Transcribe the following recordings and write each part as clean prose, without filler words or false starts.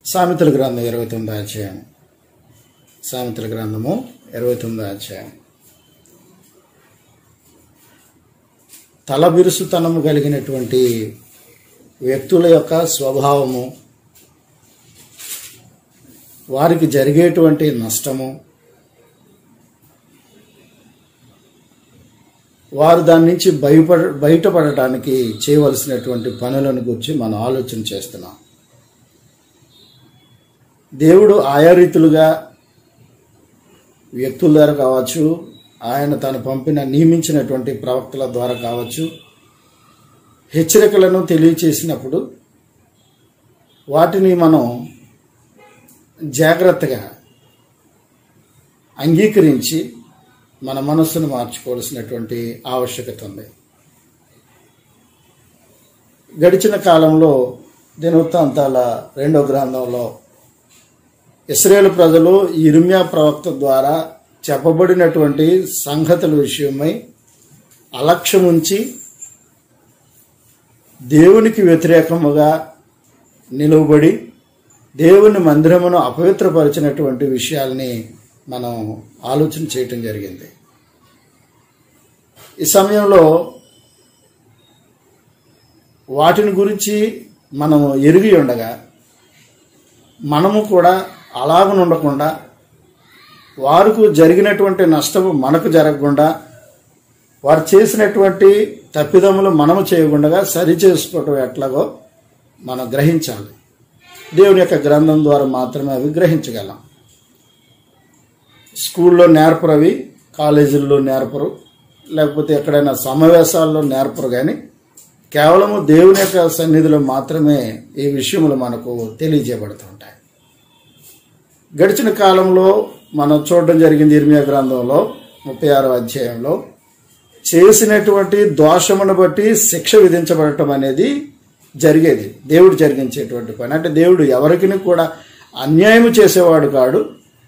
సామెతల గ్రంథం 29వ అధ్యాయం. సామెతల గ్రంథము 29వ అధ్యాయం. తలబిరుసుతనము కలిగినటువంటి వ్యక్తుల యొక్క స్వభావము, వారికి జరిగేటువంటి నష్టము, వారు దాని నుంచి బయటపడటానికి చేయవలసినటువంటి పనులను గురించి మనం ఆలోచన చేస్తున్నాం. దేవుడు ఆయా రీతులుగా వ్యక్తుల ద్వారా కావచ్చు, ఆయన తను నియమించినటువంటి ప్రవక్తల ద్వారా కావచ్చు, హెచ్చరికలను తెలియచేసినప్పుడు వాటిని మనం జాగ్రత్తగా అంగీకరించి మన మనస్సును మార్చుకోవాల్సినటువంటి ఆవశ్యకత ఉంది. గడిచిన కాలంలో దినవృత్తాంతాల 2వ గ్రంథంలో ఇశ్రాయేలు ప్రజలు యిర్మీయా ప్రవక్త ద్వారా చెప్పబడినటువంటి సంగతుల విషయమై అలక్ష్యం ఉంచి దేవునికి వ్యతిరేకముగా నిలువబడి దేవుని మందిరమును అపవిత్రపరిచినటువంటి విషయాల్ని మనం ఆలోచన చేయటం జరిగింది. ఈ సమయంలో వాటిని గురించి మనము ఎరిగి ఉండగా మనము కూడా అలాగనుండకుండా, వారికి జరిగినటువంటి నష్టము మనకు జరగకుండా, వారు చేసినటువంటి తప్పిదములు మనము చేయకుండా సరి చేసుకోవటం ఎట్లాగో మనం గ్రహించాలి. దేవుని యొక్క గ్రంథం ద్వారా మాత్రమే అవి గ్రహించగలం. స్కూల్లో నేర్పరు, అవి కాలేజీల్లో నేర్పరు, లేకపోతే ఎక్కడైనా సమావేశాల్లో నేర్పరు. కానీ కేవలము దేవుని యొక్క సన్నిధిలో మాత్రమే ఈ విషయములు మనకు తెలియజేయబడుతుంటాయి. గడిచిన కాలంలో మనం చూడడం జరిగింది. యిర్మీయా గ్రంథంలో 36వ అధ్యాయంలో చేసినటువంటి దోషమును బట్టి శిక్ష విధించబడటం అనేది జరిగేది. దేవుడు జరిగించేటువంటి పని. అంటే దేవుడు ఎవరికి కూడా అన్యాయం చేసేవాడు కాడు.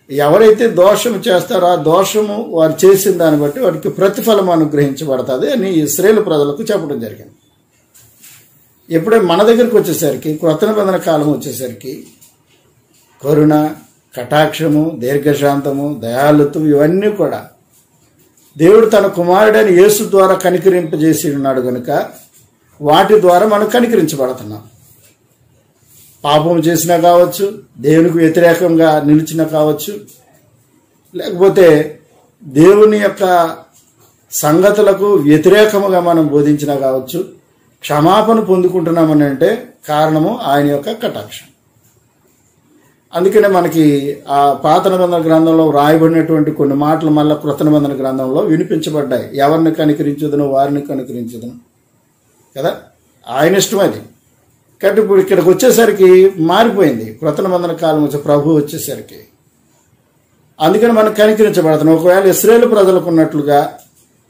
ఎవరైతే దోషము చేస్తారో ఆ దోషము వారు చేసిన దాన్ని బట్టి వారికి ప్రతిఫలం అనుగ్రహించబడుతుంది అని ఇశ్రాయేలు ప్రజలకు చెప్పడం జరిగింది. ఎప్పుడే మన దగ్గరికి వచ్చేసరికి, క్రొత్త నిబంధన కాలం వచ్చేసరికి, కరుణ, కటాక్షము, దీర్ఘశాంతము, దయాళుత్వం ఇవన్నీ కూడా దేవుడు తన కుమారుడైన యేసు ద్వారా కనికరింపజేసి ఉన్నాడు కనుక వాటి ద్వారా మనం కనికరించబడుతున్నాం. పాపం చేసినా కావచ్చు, దేవునికి వ్యతిరేకంగా నిలిచినా కావచ్చు, లేకపోతే దేవుని యొక్క సంగతులకు వ్యతిరేకముగా మనం బోధించినా కావచ్చు, క్షమాపణ పొందుకుంటున్నామని అంటే కారణము ఆయన యొక్క కటాక్షం. అందుకనే మనకి ఆ పాత నిబంధన గ్రంథంలో రాయబడినటువంటి కొన్ని మాటలు మళ్ళీ క్రొత్త నిబంధన గ్రంథంలో వినిపించబడ్డాయి. ఎవరిని కనికరించదును వారిని కనికరించదును కదా, ఆయన ఇష్టం అది. కాబట్టి ఇప్పుడు ఇక్కడికి వచ్చేసరికి మారిపోయింది. క్రొత్త నిబంధన కాలం వచ్చే ప్రభు వచ్చేసరికి అందుకని మనం కనికరించబడుతున్నాం. ఒకవేళ ఇశ్రాయేలు ప్రజలకు ఉన్నట్లుగా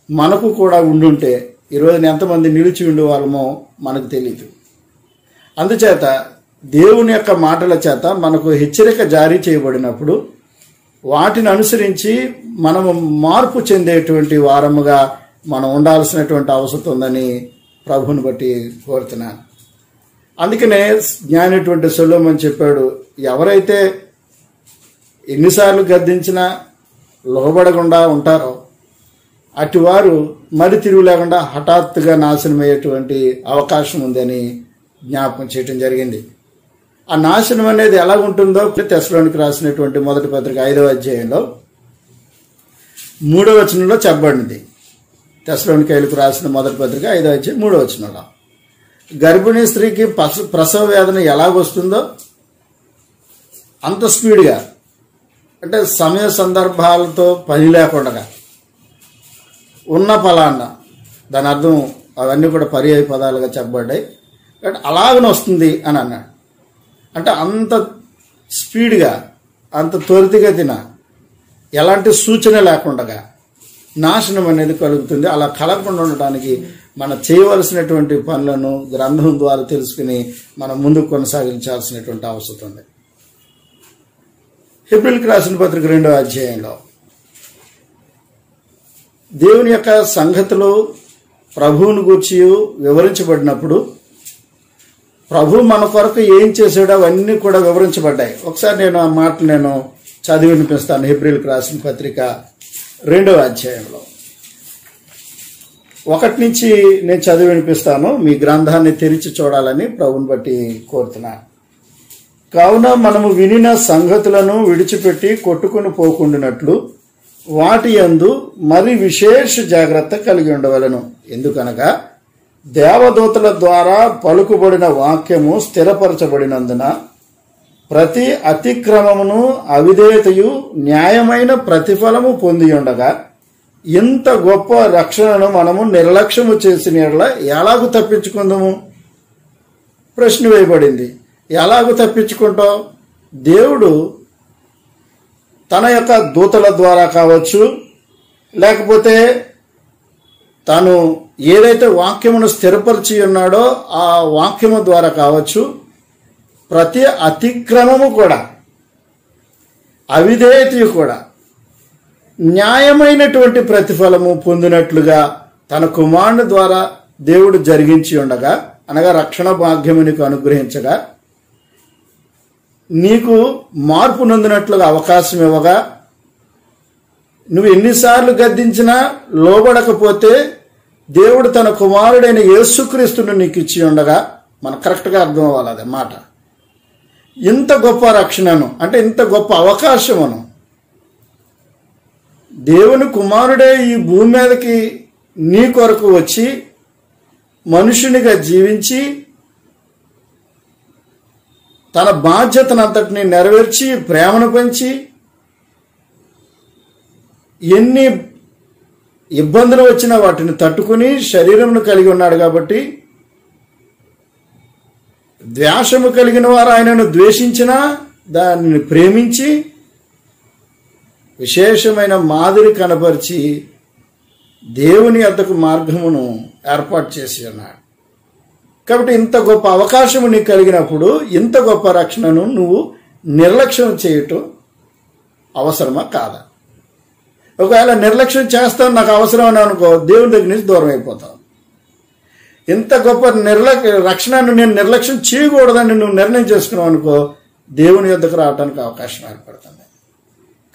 మనకు కూడా ఉండుంటే ఈరోజు ఎంతమంది నిలిచి ఉండే వాళ్ళమో మనకు తెలియదు. అందుచేత దేవుని యొక్క మాటల చేత మనకు హెచ్చరిక జారీ చేయబడినప్పుడు వాటిని అనుసరించి మనము మార్పు చెందేటువంటి వారముగా మనం ఉండాల్సినటువంటి అవసరం ఉందని ప్రభువుని బట్టి కోరుతున్నాను. అందుకనే జ్ఞానటువంటి సొలొమోను చెప్పాడు, ఎవరైతే ఎన్నిసార్లు గద్దించినా లోబడకుండా ఉంటారో అటువారు మరి తిరుగు లేకుండా హఠాత్తుగా నాశనమయ్యేటువంటి అవకాశం ఉందని జ్ఞాపకం చేయటం జరిగింది. ఆ నాశనం అనేది ఎలా ఉంటుందో తెస్సలోనికి రాసినటువంటి మొదటి పత్రిక 5వ అధ్యాయంలో 3వ వచనంలో చెప్పబడింది. తెస్సలోనికైలకు రాసిన మొదటి పత్రిక 5వ అధ్యాయం 3వ వచనంలో గర్భిణీ స్త్రీకి ప్రసవ వేదన ఎలాగొస్తుందో అంత స్పీడ్గా, అంటే సమయ సందర్భాలతో పని లేకుండా ఉన్న ఫలాన్న, దాని అర్థం అవన్నీ కూడా పర్యాయ పదాలుగా చెప్పబడ్డాయి. కాబట్టి అలాగనే వస్తుంది అని అన్నాడు. అంటే అంత స్పీడ్గా, అంత త్వరితగతిన, ఎలాంటి సూచన లేకుండా నాశనం అనేది కలుగుతుంది. అలా కలగకుండా ఉండటానికి మనం చేయవలసినటువంటి పనులను గ్రంథం ద్వారా తెలుసుకుని మనం ముందుకు కొనసాగించాల్సినటువంటి అవసరం ఉంది. హెబ్రీయులకు రాసిన పత్రిక 2వ అధ్యాయంలో దేవుని యొక్క సంగతులు ప్రభువుని గూర్చి వివరించబడినప్పుడు ప్రభు మన కొరకు ఏం చేసాడో అవన్నీ కూడా వివరించబడ్డాయి. ఒకసారి నేను ఆ మాటలు నేను చదివి వినిపిస్తాను. హెబ్రీయులకు రాసిన పత్రిక 2వ అధ్యాయంలో 1 నుంచి నేను చదివి వినిపిస్తాను. మీ గ్రంథాన్ని తెరిచి చూడాలని ప్రభుని బట్టి కోరుతున్నాను. కావున మనము వినిన సంగతులను విడిచిపెట్టి కొట్టుకుని పోకుండానట్లు వాటి యందు మరి విశేష జాగ్రత్త కలిగి ఉండవలెను. ఎందుకనగా దేవదూతల ద్వారా పలుకుబడిన వాక్యము స్థిరపరచబడినందున ప్రతి అతిక్రమమును అవిధేయతయు న్యాయమైన ప్రతిఫలము పొంది ఉండగా ఇంత గొప్ప రక్షణను మనము నిర్లక్ష్యము చేసిన యెడల ఎలాగూ తప్పించుకుందాము? ప్రశ్న వేయబడింది. ఎలాగూ తప్పించుకుంటాం? దేవుడు తన యొక్క దూతల ద్వారా కావచ్చు, లేకపోతే తాను ఏదైతే వాక్యమును స్థిరపరిచి ఉన్నాడో ఆ వాక్యము ద్వారా కావచ్చు, ప్రతి అతిక్రమము కూడా అవిధేయతయు కూడా న్యాయమైనటువంటి ప్రతిఫలము పొందినట్లుగా తన కుమారుని ద్వారా దేవుడు జరిగించి ఉండగా, అనగా రక్షణ భాగ్యము నీకు అనుగ్రహించగా, నీకు మార్పు నొందినట్లుగా అవకాశం ఇవ్వగా, నువ్వు ఎన్నిసార్లు గద్దించినా లోబడకపోతే దేవుడు తన కుమారుడైన యేసుక్రీస్తును నీకు ఇచ్చి ఉండగా, మనకు కరెక్ట్గా అర్థం అవ్వాలి అదే మాట. ఇంత గొప్ప రక్షణను, అంటే ఇంత గొప్ప అవకాశమును దేవుని కుమారుడే ఈ భూమి మీదకి నీ కొరకు వచ్చి మనుషునిగా జీవించి తన బాధ్యతనంతటిని నెరవేర్చి ప్రేమను పంచి ఎన్ని ఇబ్బందులు వచ్చినా వాటిని తట్టుకుని శరీరమును కలిగి ఉన్నాడు. కాబట్టి ద్వేషము కలిగిన వారు ఆయనను ద్వేషించినా దానిని ప్రేమించి విశేషమైన మాదిరి కనపరిచి దేవుని వద్దకు మార్గమును ఏర్పాటు చేసి ఉన్నాడు. కాబట్టి ఇంత గొప్ప అవకాశము నీకు కలిగినప్పుడు ఇంత గొప్ప రక్షణను నువ్వు నిర్లక్ష్యం చేయటం అవసరమా కాదా? ఒకవేళ నిర్లక్ష్యం చేస్తావు, నాకు అవసరం అని అనుకో, దేవుని దగ్గర నుంచి దూరం అయిపోతావు. ఇంత గొప్ప రక్షణను నేను నిర్లక్ష్యం చేయకూడదని నువ్వు నిర్ణయం చేసుకున్నావు అనుకో, దేవుని యొద్దకు రావడానికి అవకాశం ఏర్పడుతుంది.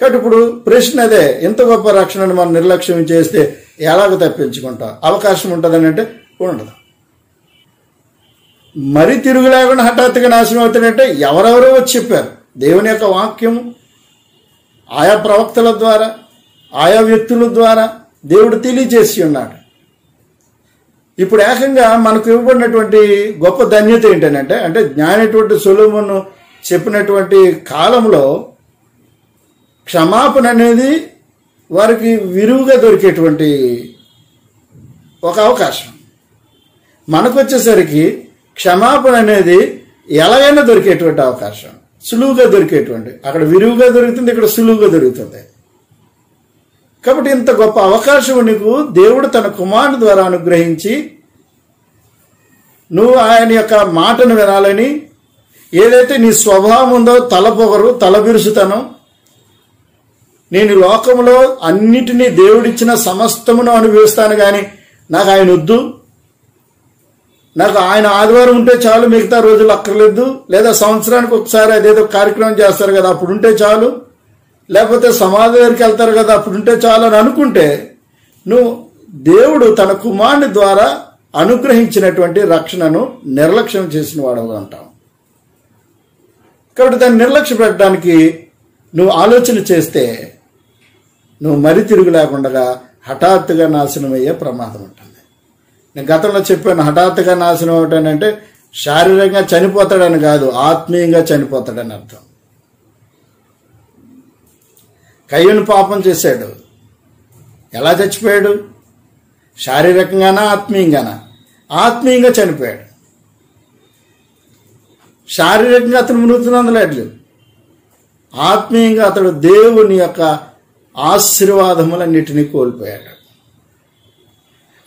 కాబట్టి ఇప్పుడు ప్రశ్న అదే, ఇంత గొప్ప రక్షణను మనం నిర్లక్ష్యం చేస్తే ఎలాగ తప్పించుకుంటాం? అవకాశం ఉంటుందని అంటే ఉండదు. మరి తిరుగు లేకుండా హఠాత్తుగా నాశనం అవుతాడంటే ఎవరెవరో వచ్చి చెప్పారు. దేవుని యొక్క వాక్యం ఆయా ప్రవక్తల ద్వారా, ఆయా వ్యక్తుల ద్వారా దేవుడు తెలియజేసి ఉన్నాడు. ఇప్పుడు ఏకంగా మనకు ఇవ్వబడినటువంటి గొప్ప ధన్యత ఏంటంటే, అంటే జ్ఞానటువంటి సొలొమోను చెప్పినటువంటి కాలంలో క్షమాపణ అనేది వారికి విరివిగా దొరికేటువంటి ఒక అవకాశం. మనకు వచ్చేసరికి క్షమాపణ అనేది ఎలాగైనా దొరికేటువంటి అవకాశం, సులువుగా దొరికేటువంటి, అక్కడ విరివిగా దొరుకుతుంది, ఇక్కడ సులువుగా దొరుకుతుంది. కాబట్టి ఇంత గొప్ప అవకాశం నీకు దేవుడు తన కుమారుని ద్వారా అనుగ్రహించి నువ్వు ఆయన యొక్క మాటను వినాలని, ఏదైతే నీ స్వభావం ఉందో తలపొగరు, తలబిరుసుతనం, నేను లోకంలో అన్నిటినీ దేవుడిచ్చిన సమస్తమును అనుభవిస్తాను కానీ నాకు ఆయన వద్దు, నాకు ఆయన ఆదివారం ఉంటే చాలు, మిగతా రోజులు అక్కర్లేదు, లేదా సంవత్సరానికి ఒకసారి అదేదో కార్యక్రమం చేస్తారు కదా అప్పుడు ఉంటే చాలు, లేకపోతే సమాధి దగ్గరికి వెళ్తారు కదా అప్పుడు ఉంటే చాలు అని అనుకుంటే నువ్వు దేవుడు తన కుమారుని ద్వారా అనుగ్రహించినటువంటి రక్షణను నిర్లక్ష్యం చేసిన వాడుగా ఉంటావు. కాబట్టి దాన్ని నిర్లక్ష్య పెట్టడానికి నువ్వు ఆలోచన చేస్తే నువ్వు మరి తిరుగు లేకుండా హఠాత్తుగా నాశనం అయ్యే ప్రమాదం ఉంటుంది. నేను గతంలో చెప్పాను, హఠాత్తుగా నాశనం అవటానంటే శారీరకంగా చనిపోతాడని కాదు, ఆత్మీయంగా చనిపోతాడని అర్థం. కయ్యూను పాపం చేశాడు, ఎలా చచ్చిపోయాడు? శారీరకంగానా ఆత్మీయంగానా? ఆత్మీయంగా చనిపోయాడు. శారీరకంగా అతను మృతునందలేదు, ఆత్మీయంగా అతడు దేవుని యొక్క ఆశీర్వాదములన్నిటినీ కోల్పోయాడు.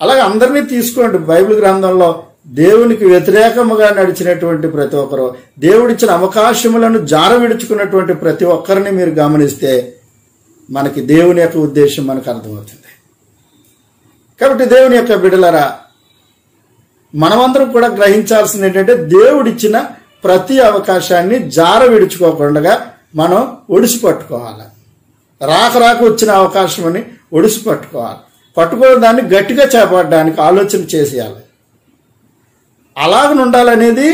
అలాగే అందరినీ తీసుకోండి. బైబిల్ గ్రంథంలో దేవునికి వ్యతిరేకముగా నడిచినటువంటి ప్రతి ఒక్కరు, దేవుడిచ్చిన అవకాశములను జారవిడుచుకున్నటువంటి ప్రతి ఒక్కరిని మీరు గమనిస్తే మనకి దేవుని యొక్క ఉద్దేశం మనకు అర్థమవుతుంది. కాబట్టి దేవుని యొక్క బిడ్డలారా, మనమందరం కూడా గ్రహించాల్సింది ఏంటంటే దేవుడిచ్చిన ప్రతి అవకాశాన్ని జార విడుచుకోకుండా మనం ఒడిసి పట్టుకోవాలి. రాక వచ్చిన అవకాశం అని ఒడిసి పట్టుకోవాలి. పట్టుకోవడం దాన్ని గట్టిగా చేపట్టడానికి ఆలోచన చేసేయాలి. అలాగ ఉండాలనేది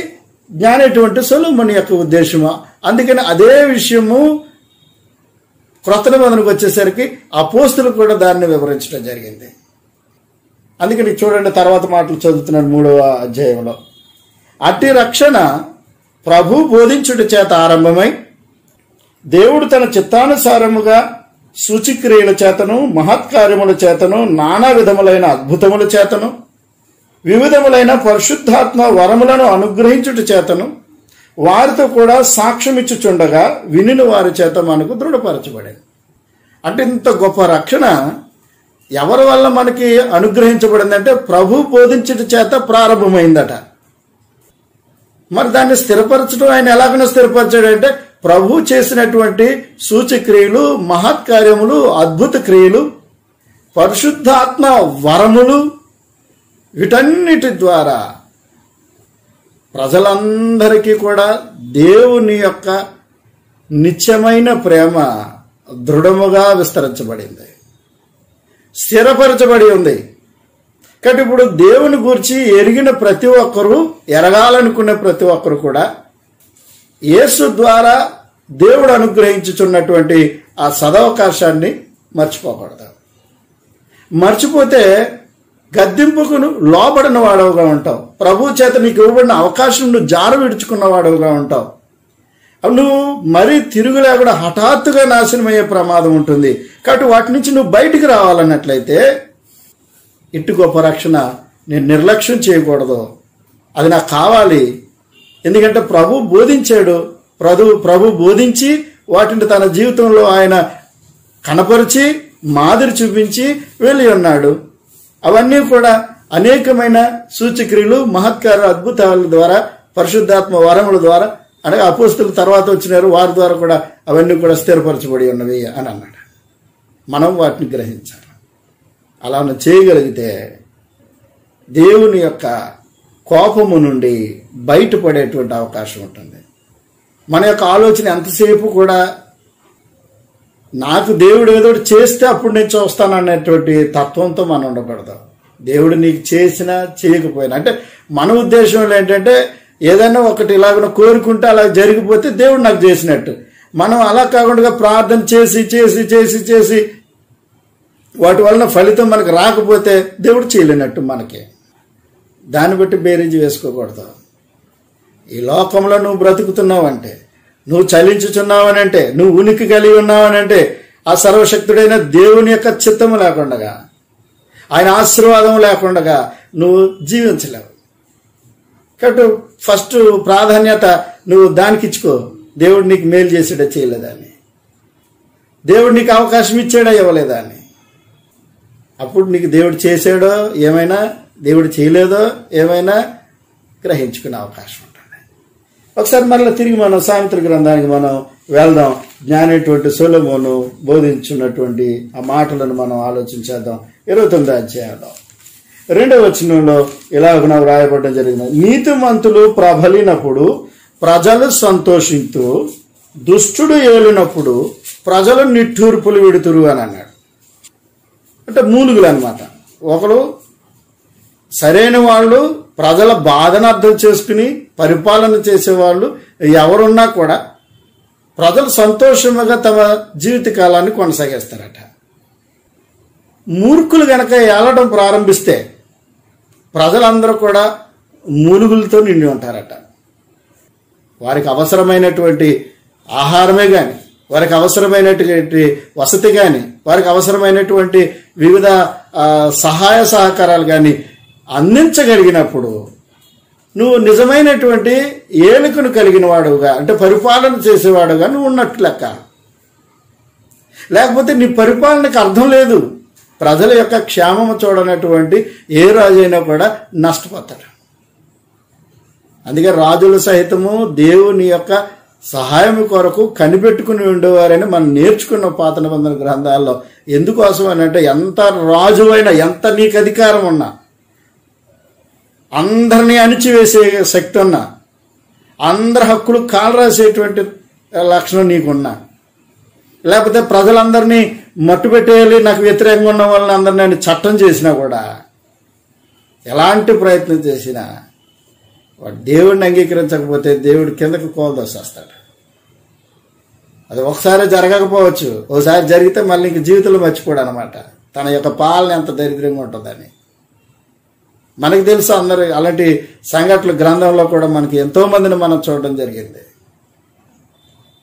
జ్ఞానేటువంటి సొలొమోను యొక్క ఉద్దేశము. అందుకని అదే విషయము క్రొత్త నిబంధనకు వచ్చేసరికి అపోస్తులు కూడా దాన్ని వివరించడం జరిగింది. అందుకని చూడండి, తర్వాత మాటలు చదువుతున్నాడు 3వ అధ్యాయంలో. అట్టి రక్షణ ప్రభు బోధించుట చేత ఆరంభమై దేవుడు తన చిత్తానుసారముగా సూచిక్రియల చేతను మహత్కార్యముల చేతను నానా విధములైన అద్భుతముల చేతను వివిధములైన పరిశుద్ధాత్మ వరములను అనుగ్రహించుట చేతను వారితో కూడా సాక్ష్యమిచ్చుచుండగా వినిన వారి చేత మనకు దృఢపరచబడింది. అంటే ఇంత గొప్ప రక్షణ ఎవరి వల్ల మనకి అనుగ్రహించబడిందంటే ప్రభు బోధించుట చేత ప్రారంభమైందట. మరి దాన్ని స్థిరపరచడం ఆయన ఎలాగైనా స్థిరపరచాడంటే ప్రభు చేసినటువంటి సూచక్రియలు, మహత్కార్యములు, అద్భుత క్రియలు, పరిశుద్ధాత్మ వరములు, వీటన్నిటి ద్వారా ప్రజలందరికీ కూడా దేవుని యొక్క నిత్యమైన ప్రేమ దృఢముగా విస్తరించబడింది, స్థిరపరచబడి ఉంది. కాబట్టి ఇప్పుడు దేవుని గురించి ఎరిగిన ప్రతి ఒక్కరూ, ఎరగాలనుకునే ప్రతి ఒక్కరు కూడా యేసు ద్వారా దేవుడు అనుగ్రహించుచున్నటువంటి ఆ సదవకాశాన్ని మర్చిపోకూడదు. మర్చిపోతే గద్దింపుకు లోబడిన వాడవుగా ఉంటావు. ప్రభు చేత నీకు ఇవ్వబడిన అవకాశం నువ్వు జార విడుచుకున్న వాడవుగా ఉంటావు. నువ్వు మరీ తిరుగులేకుండా హఠాత్తుగా నాశనమయ్యే ప్రమాదం ఉంటుంది. కాబట్టి వాటి నుంచి నువ్వు బయటికి రావాలన్నట్లయితే ఇటు గొప్ప రక్షణ నేను నిర్లక్ష్యం చేయకూడదు. అది నాకు కావాలి. ఎందుకంటే ప్రభు బోధించాడు. ప్రభు బోధించి వాటిని తన జీవితంలో ఆయన కనపరిచి మాదిరి చూపించి వెళ్ళి ఉన్నాడు. అవన్నీ కూడా అనేకమైన సూచక్రియలు, మహత్కార అద్భుతాల ద్వారా, పరిశుద్ధాత్మ వరముల ద్వారా, అనగా అపోస్తుల తర్వాత వచ్చినారు వారి ద్వారా కూడా అవన్నీ కూడా స్థిరపరచబడి ఉన్నవి అని అన్నాడు. మనం వాటిని గ్రహించాలి. అలా చేయగలిగితే దేవుని యొక్క కోపము నుండి బయటపడేటువంటి అవకాశం ఉంటుంది. మన యొక్క ఆలోచన ఎంతసేపు కూడా నాకు దేవుడు ఏదో చేస్తే అప్పుడు నేను చూస్తాను అనేటువంటి తత్వంతో మనం ఉండకూడదు. దేవుడు నీకు చేసినా చేయకపోయినా, అంటే మన ఉద్దేశంలో ఏంటంటే ఏదైనా ఒకటి ఇలాగ కోరుకుంటే అలా జరిగిపోతే దేవుడు నాకు చేసినట్టు. మనం అలా కాకుండా ప్రార్థన చేసి చేసి చేసి చేసి వాటి వలన ఫలితం మనకు రాకపోతే దేవుడు చేయలేనట్టు మనకి. దాన్ని బట్టి బేరీజు వేసుకోకూడదు. ఈ లోకంలో నువ్వు బ్రతుకుతున్నావంటే, నువ్వు చలించుచున్నావనంటే, నువ్వు ఉనికి కలిగి ఉన్నావనంటే ఆ సర్వశక్తుడైన దేవుని యొక్క చిత్తము లేకుండా, ఆయన ఆశీర్వాదం లేకుండా నువ్వు జీవించలేవు. కాబట్టి ఫస్ట్ ప్రాధాన్యత నువ్వు దానికి ఇచ్చుకో. దేవుడు నీకు మేలు చేసాడా చేయలేదని, దేవుడు నీకు అవకాశం ఇచ్చాడా ఇవ్వలేదా అని. అప్పుడు నీకు దేవుడు చేసాడో ఏమైనా, దేవుడు చేయలేదో ఏమైనా గ్రహించుకునే అవకాశం ఉంటుంది. ఒకసారి మరలా తిరిగి మనం సామెతల గ్రంథానికి మనం వెళ్దాం. జ్ఞానేటువంటి సొలొమోను బోధించున్నటువంటి ఆ మాటలను మనం ఆలోచించేద్దాం. 29వ అధ్యాయంలో 2వ వచనంలో ఇలాగ నాకు రాయబడడం జరిగింది. నీతిమంతులు ప్రబలినప్పుడు ప్రజలు సంతోషింతూ, దుష్టుడు ఏలినప్పుడు ప్రజలు నిట్టూర్పులు విడుతురు అని అన్నాడు. అంటే మూలుగులు అనమాట. ఒకరు సరైన వాళ్ళు, ప్రజల బాధను అర్థం చేసుకుని పరిపాలన చేసేవాళ్ళు ఎవరున్నా కూడా ప్రజలు సంతోషంగా తమ జీవిత కాలాన్ని కొనసాగిస్తారట. మూర్ఖులు గనక ఏలడం ప్రారంభిస్తే ప్రజలందరూ కూడా మూలుగులతో నిండి ఉంటారట. వారికి అవసరమైనటువంటి ఆహారమే కానీ, వారికి అవసరమైనటువంటి వసతి కానీ, వారికి అవసరమైనటువంటి వివిధ సహాయ సహకారాలు కానీ అందించగలిగినప్పుడు నువ్వు నిజమైనటువంటి ఏలుకను కలిగిన వాడుగా, అంటే పరిపాలన చేసేవాడుగా నువ్వు ఉన్నట్టు లెక్క. లేకపోతే నీ పరిపాలనకు అర్థం లేదు. ప్రజల యొక్క క్షేమము చూడనటువంటి ఏ రాజు అయినా కూడా నష్టపోతాడు. అందుకే రాజులు సహితము దేవుని యొక్క సహాయం కొరకు కనిపెట్టుకుని ఉండేవారని మనం నేర్చుకున్న పాత నిబంధన గ్రంథాల్లో. ఎందుకోసం అని అంటే ఎంత రాజు అయినా, ఎంత నీకు అధికారం ఉన్నా, అందరినీ అణిచివేసే శక్తి ఉన్నా, అందరి హక్కులు కాలరాసేటువంటి లక్షణం నీకున్నా, లేకపోతే ప్రజలందరినీ మట్టు పెట్టేయాలి నాకు వ్యతిరేకంగా ఉన్న వాళ్ళని అందరినీ నేను చట్టం చేసినా కూడా, ఎలాంటి ప్రయత్నం చేసినా వాడు దేవుడిని అంగీకరించకపోతే దేవుడు కిందకు కోల్దొస్తాడు. అది ఒకసారి జరగకపోవచ్చు, ఒకసారి జరిగితే మళ్ళీ ఇంక జీవితంలో మర్చిపోడు అనమాట తన యొక్క పాలన ఎంత దరిద్రంగా ఉంటుందని. మనకు తెలుసు, అందరు అలాంటి సంఘటనలు గ్రంథంలో కూడా మనకి ఎంతో మందిని మనం చూడడం జరిగింది.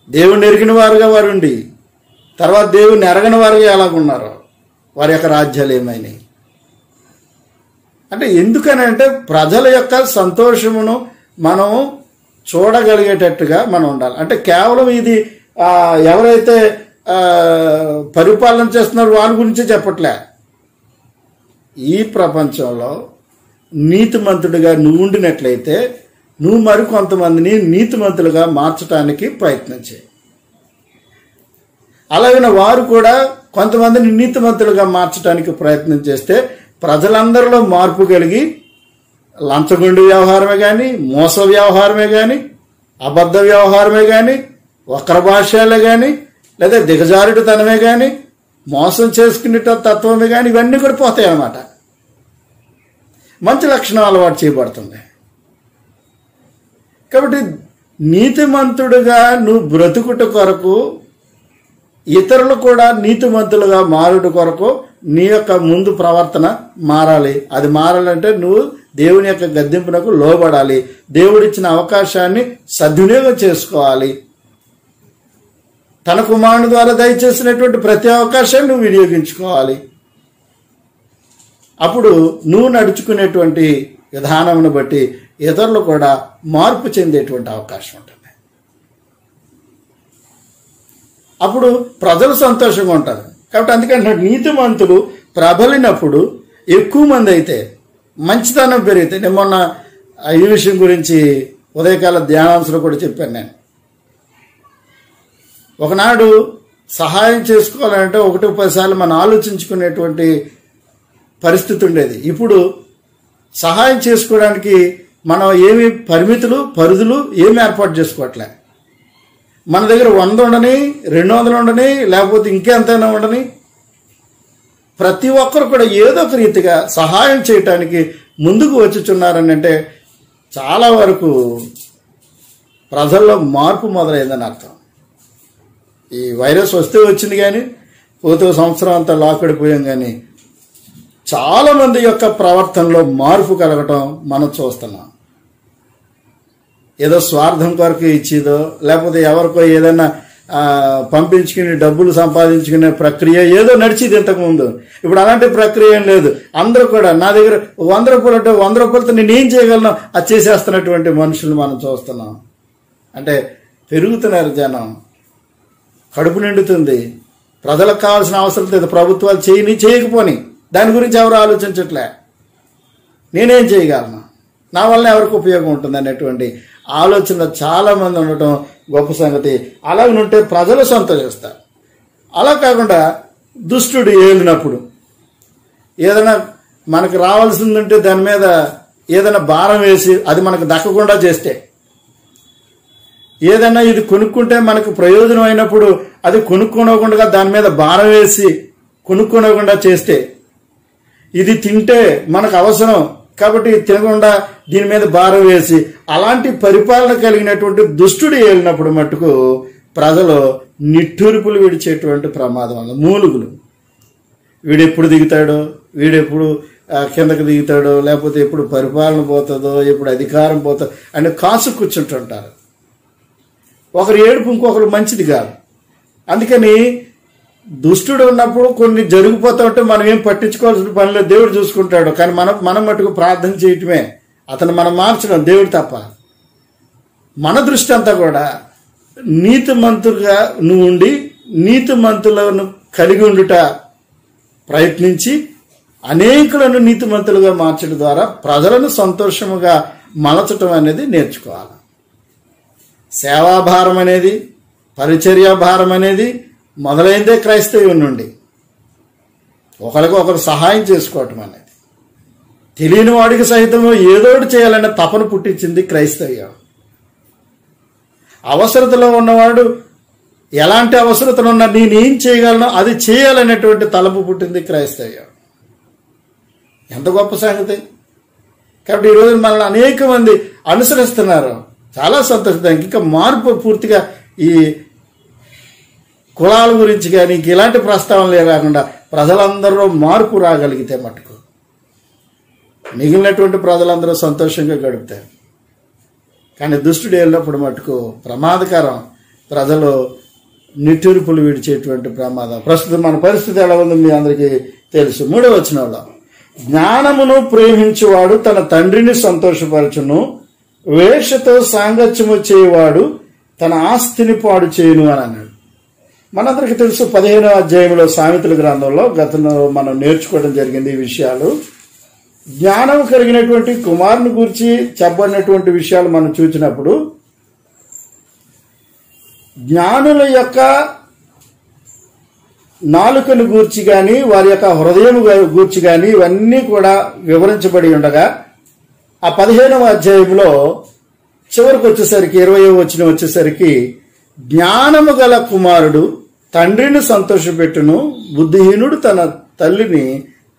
దేవుణ్ణి ఎరిగిన వారుగా వారు ఉండి తర్వాత దేవుణ్ణి ఎరగని వారుగా ఎలాగున్నారో వారి యొక్క రాజ్యాలు ఏమైనాయి అంటే, ఎందుకనంటే ప్రజల యొక్క సంతోషమును మనం చూడగలిగేటట్టుగా మనం ఉండాలి. అంటే కేవలం ఇది ఎవరైతే పరిపాలన చేస్తున్నారో వాళ్ళ గురించి చెప్పట్లే. ఈ ప్రపంచంలో నీతిమంతుడిగా నువ్వు ఉండినట్లయితే నువ్వు మరికొంతమందిని నీతిమంతులుగా మార్చడానికి ప్రయత్నం చేయి. అలాగే వారు కూడా కొంతమందిని నీతిమంతులుగా మార్చడానికి ప్రయత్నం చేస్తే ప్రజలందరిలో మార్పు కలిగి లంచగొండి వ్యవహారమే కానీ, మోస వ్యవహారమే కానీ, అబద్ధ వ్యవహారమే కానీ, వక్ర భాష్యాలే కానీ, లేదా దిగజారుడుతనమే కానీ, మోసం చేసుకునే తత్వమే కానీ, ఇవన్నీ కూడా పోతాయి అన్నమాట. మంచి లక్షణం అలవాటు చేయబడుతుంది. కాబట్టి నీతిమంతుడుగా నువ్వు బ్రతుకుట కొరకు, ఇతరులు కూడా నీతిమంతులుగా మారుట కొరకు నీ యొక్క ముందు ప్రవర్తన మారాలి. అది మారాలంటే నువ్వు దేవుని యొక్క గద్దింపునకు లోబడాలి. దేవుడిచ్చిన అవకాశాన్ని సద్వినియోగం చేసుకోవాలి. తన కుమారుని ద్వారా దయచేసినటువంటి ప్రతి అవకాశాన్ని నువ్వు వినియోగించుకోవాలి. అప్పుడు నువ్వు నడుచుకునేటువంటి విధానమును బట్టి ఇతరులు కూడా మార్పు చెందేటువంటి అవకాశం ఉంటుంది. అప్పుడు ప్రజలు సంతోషంగా ఉంటారు. కాబట్టి అందుకంటే నీతిమంతులు ప్రబలినప్పుడు ఎక్కువ మంది అయితే మంచితనం పెరిగితే, నేను మొన్న ఈ విషయం గురించి ఉదయకాల ధ్యానాంశంలో కూడా చెప్పాను. నేను ఒకనాడు సహాయం చేసుకోవాలంటే 1-10 సార్లు మనం ఆలోచించుకునేటువంటి పరిస్థితి ఉండేది. ఇప్పుడు సహాయం చేసుకోవడానికి మనం ఏమి పరిమితులు పరిధులు ఏమి ఏర్పాటు చేసుకోవట్లే. మన దగ్గర 100 ఉండని, 200 ఉండని, లేకపోతే ఇంకెంతైనా ఉండని, ప్రతి ఒక్కరు కూడా ఏదో ఒక రీతిగా సహాయం చేయటానికి ముందుకు వచ్చుచున్నారని అంటే చాలా వరకు ప్రజల్లో మార్పు మొదలైందని అర్థం. ఈ వైరస్ వస్తే వచ్చింది కానీ, పోతే సంవత్సరం అంతా లాక్కడిపోయాం కానీ చాలా మంది యొక్క ప్రవర్తనలో మార్పు కలగటం మనం చూస్తున్నాం. ఏదో స్వార్థం కొరకు ఇచ్చేదో, లేకపోతే ఎవరికో ఏదైనా పంపించుకుని డబ్బులు సంపాదించుకునే ప్రక్రియ ఏదో నడిచేది ఇంతకుముందు. ఇప్పుడు అలాంటి ప్రక్రియ ఏం లేదు. అందరూ కూడా నా దగ్గర 100 రూపాయలు అంటే 100 రూపాయలతో నేనేం చేయగలను అది చేసేస్తున్నటువంటి మనుషులు మనం చూస్తున్నాం. అంటే పెరుగుతున్నారు జనం, కడుపు నిండుతుంది, ప్రజలకు కావాల్సిన అవసరం లేదు. ప్రభుత్వాలు చేయకపోని దాని గురించి ఎవరు ఆలోచించట్లే. నేనేం చేయగలను, నా వల్ల ఎవరికి ఉపయోగం ఉంటుంది అనేటువంటి ఆలోచన చాలా మంది ఉండటం గొప్ప సంగతి. అలాగనుంటే ప్రజలు సంతోషిస్తారు. అలా కాకుండా దుష్టుడు ఏలినప్పుడు ఏదైనా మనకు రావాల్సిందంటే దాని మీద ఏదైనా భారం వేసి అది మనకు దక్కకుండా చేస్తే, ఏదైనా ఇది కొనుక్కుంటే మనకు ప్రయోజనం అయినప్పుడు అది కొనుక్కోనకుండా దాని మీద భారం వేసి కొనుక్కోనకుండా చేస్తే, ఇది తింటే మనకు అవసరం కాబట్టి తినకుండా దీని మీద భారం వేసి అలాంటి పరిపాలన కలిగినటువంటి దుష్టుడు ఏలినప్పుడు మట్టుకు ప్రజలు నిట్టూర్పులు విడిచేటువంటి ప్రమాదం ఉంది. మూలుగులు, వీడెప్పుడు దిగుతాడో, వీడెప్పుడు కిందకు దిగుతాడో, లేకపోతే ఎప్పుడు పరిపాలన పోతుందో, ఎప్పుడు అధికారం పోతుందో అని కాసు కూర్చుంటుంటారు. ఒకరు ఏడుపు ఇంకొకరు మంచిది కాదు. అందుకని దుష్టుడు ఉన్నప్పుడు కొన్ని జరిగిపోతా ఉంటే మనం ఏం పట్టించుకోవాల్సిన పని లేదు, దేవుడు చూసుకుంటాడు. కానీ మనం మటుకు ప్రార్థన చేయటమే, అతను మనం మార్చడం దేవుడు తప్ప. మన దృష్టి అంతా కూడా నీతిమంతులుగా నువ్వు ఉండి నీతిమంతులను కలిగి ఉండుట ప్రయత్నించి అనేకులను నీతిమంతులుగా మార్చడం ద్వారా ప్రజలను సంతోషముగా మలచటం అనేది నేర్చుకోవాలి. సేవాభారం అనేది, పరిచర్యాభారం అనేది మొదలైందే క్రైస్తవ్యం నుండి. ఒకరికి ఒకరు సహాయం చేసుకోవటం అనేది, తెలియని వాడికి సైతం ఏదోటి చేయాలనే తపన పుట్టించింది క్రైస్తవ్యం. అవసరతలో ఉన్నవాడు ఎలాంటి అవసరతలు ఉన్నా నేనేం చేయగలను అది చేయాలనేటువంటి తలపు పుట్టింది క్రైస్తవ్యం. ఎంత గొప్ప సంగతి. కాబట్టి ఈరోజు మనల్ని అనేక మంది అనుసరిస్తున్నారు. చాలా సంతోషం. ఇంకా మార్పు పూర్తిగా ఈ కులాల గురించి కానీ ఇంక ఇలాంటి ప్రస్తావనలే కాకుండా ప్రజలందరూ మార్పు రాగలిగితే మటుకు మిగిలినటువంటి ప్రజలందరూ సంతోషంగా గడుపుతారు. కానీ దుష్టుడు వెళ్ళినప్పుడు మటుకు ప్రమాదకరం. ప్రజలు నిట్టూర్పులు విడిచేటువంటి ప్రమాదం. ప్రస్తుతం మన పరిస్థితి ఎలా ఉందో మీ అందరికీ తెలుసు. 3వ వచనంలో జ్ఞానమును ప్రేమించువాడు తన తండ్రిని సంతోషపరచును, వేషతో సాంగత్యము చేయవాడు తన ఆస్తిని పాడు చేయును అని అన్నాడు. మనందరికీ తెలుసు 15వ అధ్యాయంలో సామెతల గ్రంథంలో గతంలో మనం నేర్చుకోవడం జరిగింది ఈ విషయాలు. జ్ఞానం కలిగినటువంటి కుమారుని గురించి చెప్పబడినటువంటి విషయాలు మనం చూసినప్పుడు జ్ఞానుల యొక్క నాలుకను గూర్చి కానీ వారి యొక్క హృదయం గూర్చి కానీ ఇవన్నీ కూడా వివరించబడి ఉండగా ఆ 15వ అధ్యాయంలో చివరికి వచ్చేసరికి 20వ వచనం వచ్చేసరికి జ్ఞానము గల కుమారుడు తండ్రిని సంతోషపెట్టును, బుద్ధిహీనుడు తన తల్లిని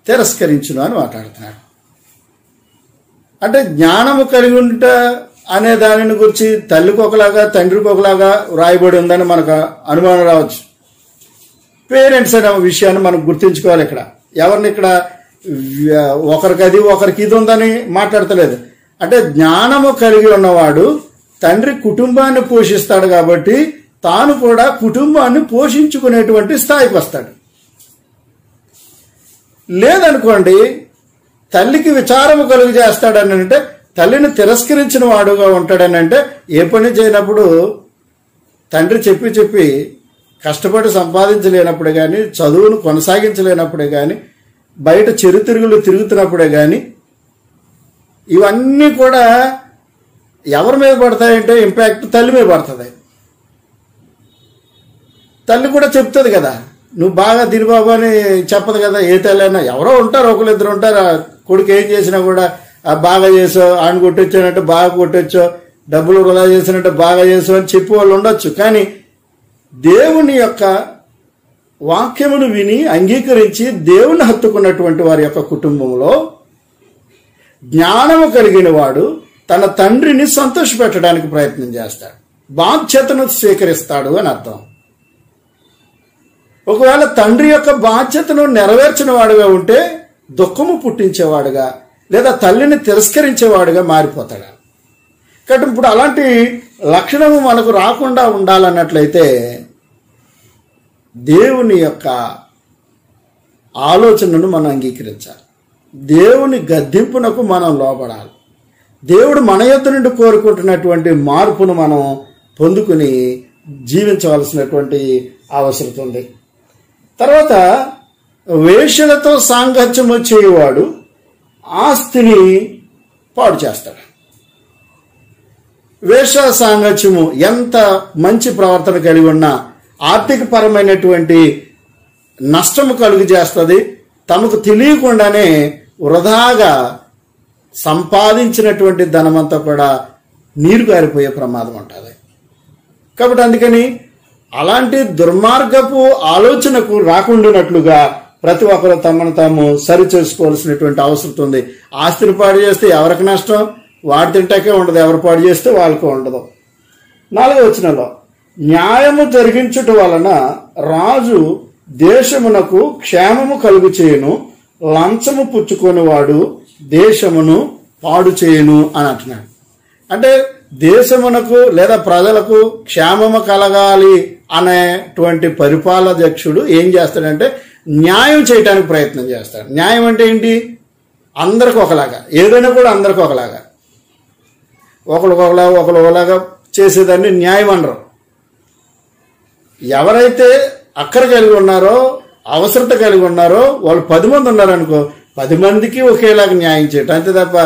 తిరస్కరించును అని మాట్లాడుతున్నాడు. అంటే జ్ఞానము కలిగి ఉంట అనే దానిని గురించి తల్లికి ఒకలాగా తండ్రికి ఒకలాగా వ్రాయబడి ఉందని మనకు అనుమానం రావచ్చు. పేరెంట్స్ అనే విషయాన్ని మనం గుర్తించుకోవాలి. ఎవరిని ఇక్కడ ఒకరికి అది ఒకరికి ఇది ఉందని మాట్లాడతలేదు. అంటే జ్ఞానము కలిగి ఉన్నవాడు తండ్రి కుటుంబాన్ని పోషిస్తాడు కాబట్టి తాను కూడా కుటుంబాన్ని పోషించుకునేటువంటి స్థాయికి వస్తాడు. లేదనుకోండి తల్లికి విచారము కలుగు చేస్తాడని అంటే తల్లిని తిరస్కరించిన వాడుగా ఉంటాడని అంటే ఏ పని చేయనప్పుడు తండ్రి చెప్పి కష్టపడి సంపాదించలేనప్పుడే కానీ, చదువును కొనసాగించలేనప్పుడే కానీ, బయట చెరుతిరుగులు తిరుగుతున్నప్పుడే కానీ ఇవన్నీ కూడా ఎవరి మీద పడతాయంటే ఇంపాక్ట్ తల్లి మీద పడుతుంది. తల్లి కూడా చెప్తుంది కదా, నువ్వు బాగా తిరిబాబు అని చెప్పదు కదా. ఏ తల్లి అయినా ఎవరో ఉంటారు, ఒకరిద్దరు ఉంటారు. కొడుకు ఏం చేసినా కూడా బాగా చేసో, ఆయన కొట్టొచ్చానంటే బాగా కొట్టొచ్చో, డబ్బులు వృధా చేసినట్టు బాగా చేసో అని చెప్పి వాళ్ళు ఉండొచ్చు. కానీ దేవుని యొక్క వాక్యమును విని అంగీకరించి దేవుని హత్తుకున్నటువంటి వారి యొక్క కుటుంబంలో జ్ఞానము కలిగిన వాడు తన తండ్రిని సంతోషపెట్టడానికి ప్రయత్నం చేస్తాడు, బాధ్యతను స్వీకరిస్తాడు అని అర్థం. ఒకవేళ తండ్రి యొక్క బాధ్యతను నెరవేర్చిన వాడుగా ఉంటే దుఃఖము పుట్టించేవాడుగా లేదా తల్లిని తిరస్కరించేవాడుగా మారిపోతాడు. కాబట్టి ఇప్పుడు అలాంటి లక్షణము మనకు రాకుండా ఉండాలన్నట్లయితే దేవుని యొక్క ఆలోచనను మనం అంగీకరించాలి. దేవుని గద్దింపునకు మనం లోపడాలి. దేవుడు మన యొద్ద నుండి కోరుకుంటున్నటువంటి మార్పును మనం పొందుకుని జీవించవలసినటువంటి అవసరం ఉంది. తర్వాత వేశ్యలతో సాంగత్యము చేయవాడు ఆస్తిని పాడు చేస్తాడు. వేశ్య సాంగత్యము ఎంత మంచి ప్రవర్తన కలిగి ఉన్నా ఆర్థిక పరమైనటువంటి నష్టము కలుగు చేస్తుంది. తమకు తెలియకుండానే వృధాగా సంపాదించినటువంటి ధనమంతా కూడా నీరు గారిపోయే ప్రమాదం ఉంటుంది. కాబట్టి అందుకని అలాంటి దుర్మార్గపు ఆలోచనకు రాకుండానట్లుగా ప్రతి ఒక్కరు తమను తాము సరి చేసుకోవాల్సినటువంటి అవసరం ఉంది. ఆస్తిని పాడు చేస్తే ఎవరికి నష్టం? వాడు తింటాకే ఉండదు, ఎవరు పాడు చేస్తే వాళ్ళకు ఉండదు. 4వ వచనంలో న్యాయము జరిగించుట వలన రాజు దేశమునకు క్షేమము కలుగు చేయును, లంచము పుచ్చుకొని వాడు దేశమును పాడు చేయును అని అంటున్నాడు. అంటే దేశమునకు లేదా ప్రజలకు క్షేమము కలగాలి అనేటువంటి పరిపాలనాధ్యక్షుడు ఏం చేస్తాడంటే న్యాయం చేయడానికి ప్రయత్నం చేస్తాడు. న్యాయం అంటే ఏంటి? అందరికి ఒకలాగా, ఏదైనా కూడా అందరికి ఒకలాగా, ఒకలాగా చేసేదాన్ని న్యాయం అనరు. ఎవరైతే అక్కర కలిగి ఉన్నారో, అవసరత కలిగి ఉన్నారో వాళ్ళు 10 మంది ఉన్నారనుకో, 10 మందికి ఒకేలాగా న్యాయం చేయటం. అంతే తప్ప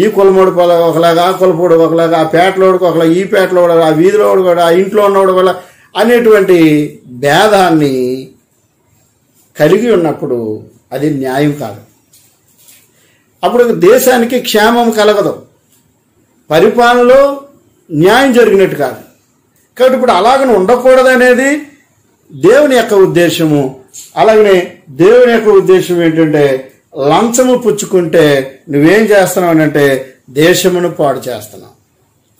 ఈ కులమోడు ఒకలాగా, ఆ కులపోడు ఒకలాగా, ఆ పేటలోడికి ఒకలాగా, ఈ పేటలో ఆ వీధిలో కూడా, ఆ ఇంట్లో ఉన్నవాడు కూడా అనేటువంటి భేదాన్ని కలిగి ఉన్నప్పుడు అది న్యాయం కాదు. అప్పుడు దేశానికి క్షేమం కలగదు, పరిపాలనలో న్యాయం జరిగినట్టు కాదు. కాబట్టి ఇప్పుడు అలాగనే ఉండకూడదనేది దేవుని యొక్క ఉద్దేశము. అలాగనే దేవుని యొక్క ఉద్దేశం ఏంటంటే లంచము పుచ్చుకుంటే నువ్వేం చేస్తున్నావు అని అంటే దేశమును పాడు చేస్తున్నావు.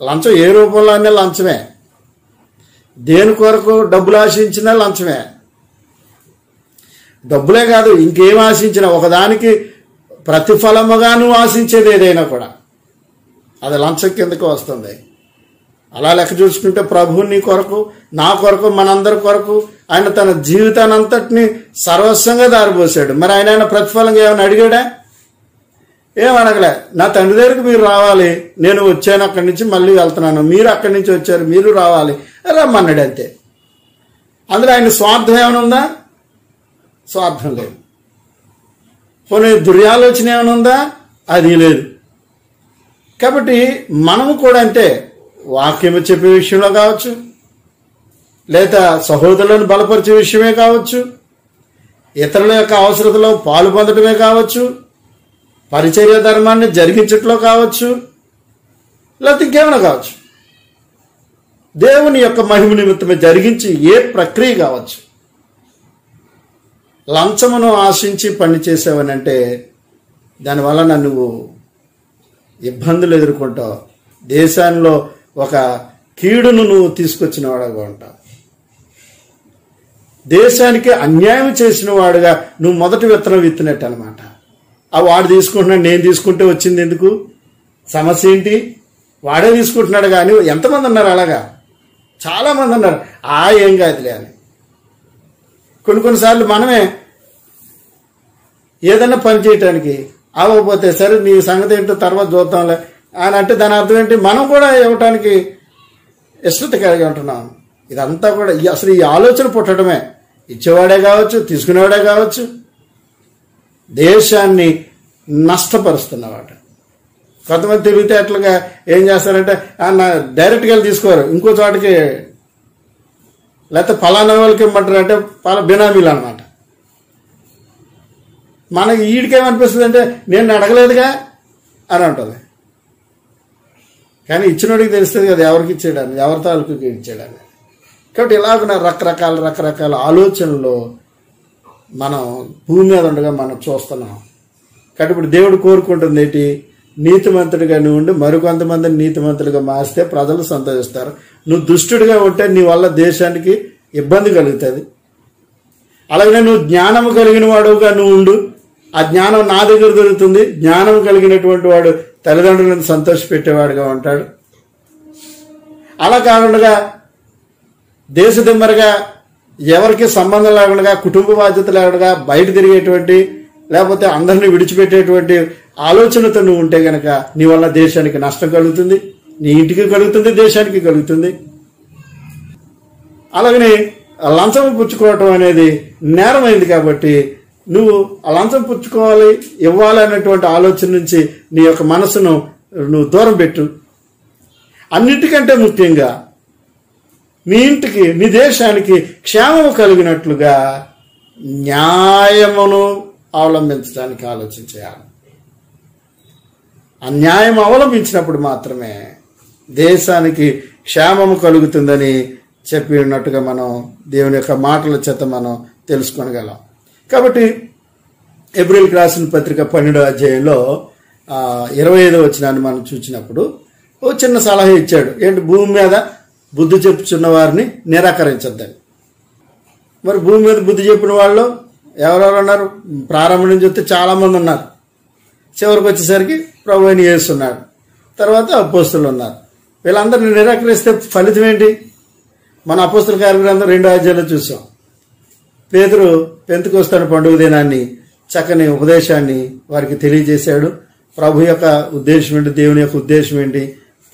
లంచం ఏ రూపంలో అనే లంచమే, దేని కొరకు డబ్బులు ఆశించినా లంచమే. డబ్బులే కాదు, ఇంకేం ఆశించినా ఒకదానికి ప్రతిఫలముగా నువ్వు ఆశించేది ఏదైనా కూడా అది లంచం కిందకు వస్తుంది. అలా లెక్క చూసుకుంటే ప్రభువు నీ కొరకు, నా కొరకు, మనందరి కొరకు ఆయన తన జీవితాన్ని అంతటిని సర్వస్వంగా దారిపోసాడు. మరి ఆయన ప్రతిఫలంగా ఏమైనా అడిగాడా? ఏం అడగలే. నా తండ్రి దగ్గరికి మీరు రావాలి, నేను వచ్చాను అక్కడి నుంచి మళ్ళీ వెళ్తున్నాను, మీరు అక్కడి నుంచి వచ్చారు మీరు రావాలి రమ్మన్నాడు అంతే. అందులో ఆయన స్వార్థం ఏమైనా ఉందా? స్వార్థం లేదు. పోనీ దుర్యాలోచన ఏమైనా ఉందా? అది లేదు. కాబట్టి మనము కూడా అంటే వాక్యము చెప్పే విషయంలో కావచ్చు, లేదా సహోదరులను బలపరిచే విషయమే కావచ్చు, ఇతరుల యొక్క అవసరతలో పాలు పొందడమే కావచ్చు, పరిచర్య ధర్మాన్ని జరిగించట్లో కావచ్చు, లేకపోతే ఇంకేమైనా కావచ్చు, దేవుని యొక్క మహిమ నిమిత్తమే జరిగించి ఏ ప్రక్రియ కావచ్చు. లంచమును ఆశించి పని చేసావనంటే దానివలన నువ్వు ఇబ్బందులు ఎదుర్కొంటావు. దేశాల్లో ఒక కీడును నువ్వు తీసుకొచ్చిన వాడుగా ఉంటావు. దేశానికి అన్యాయం చేసిన వాడుగా నువ్వు మొదటి విత్తనం విత్తినట్టు అనమాట. ఆ వాడు తీసుకుంటున్నాడు, నేను తీసుకుంటే వచ్చింది ఎందుకు? సమస్య ఏంటి? వాడే తీసుకుంటున్నాడు. కానీ ఎంతమంది ఉన్నారు అలాగా? చాలామంది ఉన్నారు. ఏం కాదులే అని. కొన్నిసార్లు మనమే ఏదైనా పని చేయటానికి అవ్వకపోతే సరే నీ సంగతి ఏంటో తర్వాత చూద్దాంలే అని అంటే దాని అర్థం ఏంటి? మనం కూడా ఇవ్వటానికి ఇష్టత కలిగి ఉంటున్నాం. ఇదంతా కూడా అసలు ఈ ఆలోచన పుట్టడమే. ఇచ్చేవాడే కావచ్చు, తీసుకునేవాడే కావచ్చు, దేశాన్ని నష్టపరుస్తున్నవాడు. కొంతమంది తెలివితేటలుగా ఏం చేస్తారంటే డైరెక్ట్గా వెళ్ళి తీసుకోరు, ఇంకో చోటకి లేకపోతే ఫలానా వాళ్ళకి ఇమ్మంటారు, అంటే బినామీలు అనమాట. మనకి ఈడికేమనిపిస్తుంది అంటే నేను అడగలేదుగా అని ఉంటుంది. కానీ ఇచ్చినోడికి తెలుస్తుంది కదా ఎవరికి ఇచ్చేయడాన్ని, ఎవరి తాలూకు ఇచ్చేయడాన్ని. కాబట్టి ఇలాగున్న రకరకాల ఆలోచనలు మనం భూమి మీద ఉండగా మనం చూస్తున్నాం. కాబట్టి ఇప్పుడు దేవుడు కోరుకుంటుంది ఏంటి? నీతిమంతుడిగా నువ్వు ఉండి మరికొంతమందిని నీతిమంతులుగా మారిస్తే ప్రజలు సంతోషిస్తారు. నువ్వు దుష్టుడిగా ఉంటే నీ వల్ల దేశానికి ఇబ్బంది కలుగుతుంది. అలాగే నువ్వు జ్ఞానము కలిగిన వాడుగా నువ్వు ఉండు, ఆ జ్ఞానం నా దగ్గర దొరుకుతుంది. జ్ఞానం కలిగినటువంటి వాడు తల్లిదండ్రులను సంతోషపెట్టేవాడుగా ఉంటాడు. అలా కాకుండా దేశదిమ్మరిగా ఎవరికి సంబంధం లేకుండా, కుటుంబ బాధ్యత లేకుండా బయట తిరిగేటువంటి, లేకపోతే అందరినీ విడిచిపెట్టేటువంటి ఆలోచనతో నువ్వు ఉంటే గనక నీ వల్ల దేశానికి నష్టం కలుగుతుంది, నీ ఇంటికి కలుగుతుంది, దేశానికి కలుగుతుంది. అలాగనే లంచం పుచ్చుకోవటం అనేది నేరమైంది. కాబట్టి నువ్వు ఆ లంచం పుచ్చుకోవాలి, ఇవ్వాలి అన్నటువంటి ఆలోచన నుంచి నీ యొక్క మనసును నువ్వు దూరం పెట్టు. అన్నిటికంటే ముఖ్యంగా నీ ఇంటికి, నీ దేశానికి క్షేమము కలిగినట్లుగా న్యాయమును అవలంబించడానికి ఆలోచించాలి. ఆ న్యాయం అవలంబించినప్పుడు మాత్రమే దేశానికి క్షేమము కలుగుతుందని చెప్పి ఉన్నట్టుగా మనం దేవుని యొక్క మాటల చేత మనం తెలుసుకోగలం. కాబట్టి ఏప్రిల్కి రాసిన పత్రిక 12వ అధ్యాయంలో 25వ వచనాన్ని మనం చూసినప్పుడు ఓ చిన్న సలహా ఇచ్చాడు. ఏంటి? భూమి మీద బుద్ధి చెప్పుచున్న వారిని నిరాకరించద్దని. మరి భూమి మీద బుద్ధి చెప్పిన వాళ్ళు ఎవరెవరు ఉన్నారు? ప్రారంభం నుంచి చూస్తే చాలామంది ఉన్నారు. చివరికి వచ్చేసరికి ప్రభువు అయిన యేసు ఉన్నాడు, తర్వాత అపోస్తులు ఉన్నారు. వీళ్ళందరినీ నిరాకరిస్తే ఫలితం ఏంటి? మన అపోస్తుల కార్యగ్రంథం 2వ అధ్యాయంలో చూసాం. పేతురు పెంతెకొస్తు పండుగ దినాన్ని చక్కని ఉపదేశాన్ని వారికి తెలియజేశాడు. ప్రభు యొక్క ఉద్దేశం ఏంటి, దేవుని యొక్క ఉద్దేశం ఏంటి,